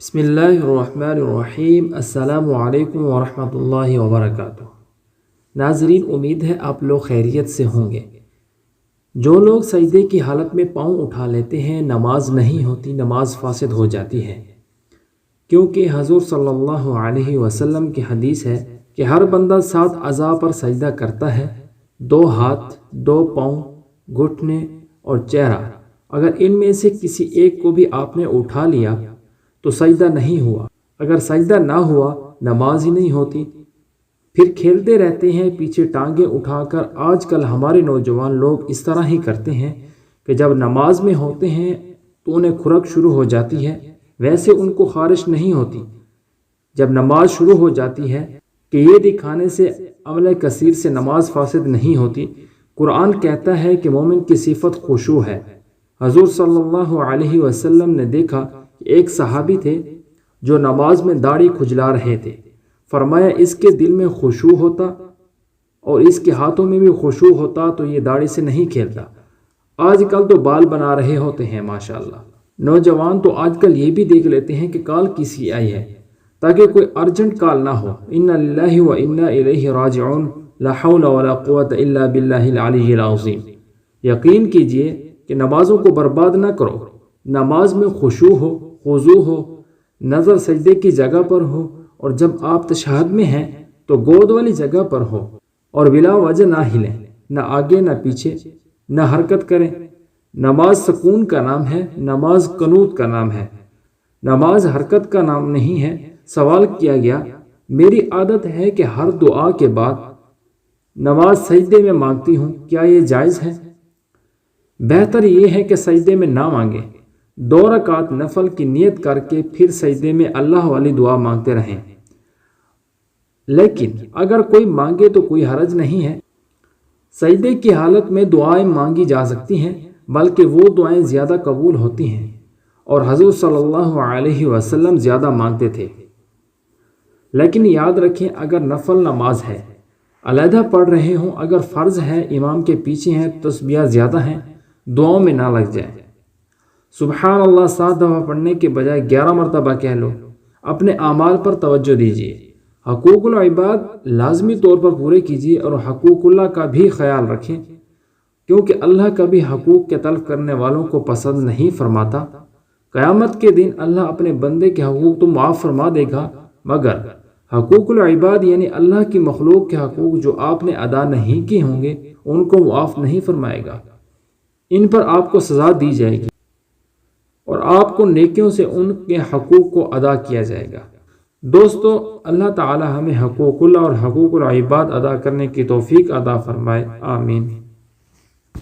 بسم اللہ الرحمن الرحیم۔ السلام علیکم ورحمۃ اللہ وبرکاتہ۔ ناظرین، امید ہے آپ لوگ خیریت سے ہوں گے۔ جو لوگ سجدے کی حالت میں پاؤں اٹھا لیتے ہیں نماز نہیں ہوتی، نماز فاسد ہو جاتی ہے، کیونکہ حضور صلی اللہ علیہ وسلم کی حدیث ہے کہ ہر بندہ 7 اعضاء پر سجدہ کرتا ہے: 2 ہاتھ، 2 پاؤں، گھٹنے اور چہرہ۔ اگر ان میں سے کسی ایک کو بھی آپ نے اٹھا لیا تو سجدہ نہیں ہوا۔ اگر سجدہ نہ ہوا نماز ہی نہیں ہوتی۔ پھر کھیلتے رہتے ہیں پیچھے ٹانگیں اٹھا کر۔ آج کل ہمارے نوجوان لوگ اس طرح ہی کرتے ہیں کہ جب نماز میں ہوتے ہیں تو انہیں کھرک شروع ہو جاتی ہے، ویسے ان کو خارش نہیں ہوتی۔ جب نماز شروع ہو جاتی ہے کہ یہ دکھانے سے عمل کثیر سے نماز فاسد نہیں ہوتی۔ قرآن کہتا ہے کہ مومن کی صفت خشوع ہے۔ حضور صلی اللہ علیہ وسلم نے دیکھا کہ ایک صحابی تھے جو نماز میں داڑھی کھجلا رہے تھے۔ فرمایا اس کے دل میں خشوع ہوتا اور اس کے ہاتھوں میں بھی خشوع ہوتا تو یہ داڑھی سے نہیں کھیلتا۔ آج کل تو بال بنا رہے ہوتے ہیں ماشاءاللہ۔ نوجوان تو آج کل یہ بھی دیکھ لیتے ہیں کہ کال کسی آئی ہے تاکہ کوئی ارجنٹ کال نہ ہو۔ انا للہ و انا الیہ راجعون، لا حول ولا قوت الا باللہ العلی العظیم۔ یقین کیجئے کہ نمازوں کو برباد نہ کرو۔ نماز میں خشوع ہو، خضوع ہو، نظر سجدے کی جگہ پر ہو، اور جب آپ تشہد میں ہیں تو گود والی جگہ پر ہو، اور بلا وجہ نہ ہلیں، نہ آگے نہ پیچھے، نہ حرکت کریں۔ نماز سکون کا نام ہے، نماز قنوت کا نام ہے، نماز حرکت کا نام نہیں ہے۔ سوال کیا گیا، میری عادت ہے کہ ہر دعا کے بعد نماز سجدے میں مانگتی ہوں، کیا یہ جائز ہے؟ بہتر یہ ہے کہ سجدے میں نہ مانگیں۔ 2 رکعت نفل کی نیت کر کے پھر سجدے میں اللہ والی دعا مانگتے رہیں۔ لیکن اگر کوئی مانگے تو کوئی حرج نہیں ہے۔ سجدے کی حالت میں دعائیں مانگی جا سکتی ہیں، بلکہ وہ دعائیں زیادہ قبول ہوتی ہیں، اور حضور صلی اللہ علیہ وسلم زیادہ مانگتے تھے۔ لیکن یاد رکھیں، اگر نفل نماز ہے علیحدہ پڑھ رہے ہوں، اگر فرض ہے امام کے پیچھے ہیں، تسبیحات زیادہ ہیں، دعاؤں میں نہ لگ جائیں۔ سبحان اللہ 7 دفعہ پڑھنے کے بجائے 11 مرتبہ کہہ لو۔ اپنے اعمال پر توجہ دیجیے، حقوق العباد لازمی طور پر پورے کیجیے، اور حقوق اللہ کا بھی خیال رکھیں، کیونکہ اللہ کبھی حقوق کے تلف کرنے والوں کو پسند نہیں فرماتا۔ قیامت کے دن اللہ اپنے بندے کے حقوق تو معاف فرما دے گا، مگر حقوق العباد یعنی اللہ کی مخلوق کے حقوق جو آپ نے ادا نہیں کیے ہوں گے ان کو معاف نہیں فرمائے گا۔ ان پر آپ کو سزا دی جائے گی، اور آپ کو نیکیوں سے ان کے حقوق کو ادا کیا جائے گا۔ دوستو، اللہ تعالی ہمیں حقوق اللہ اور حقوق العباد ادا کرنے کی توفیق عطا فرمائے، آمین۔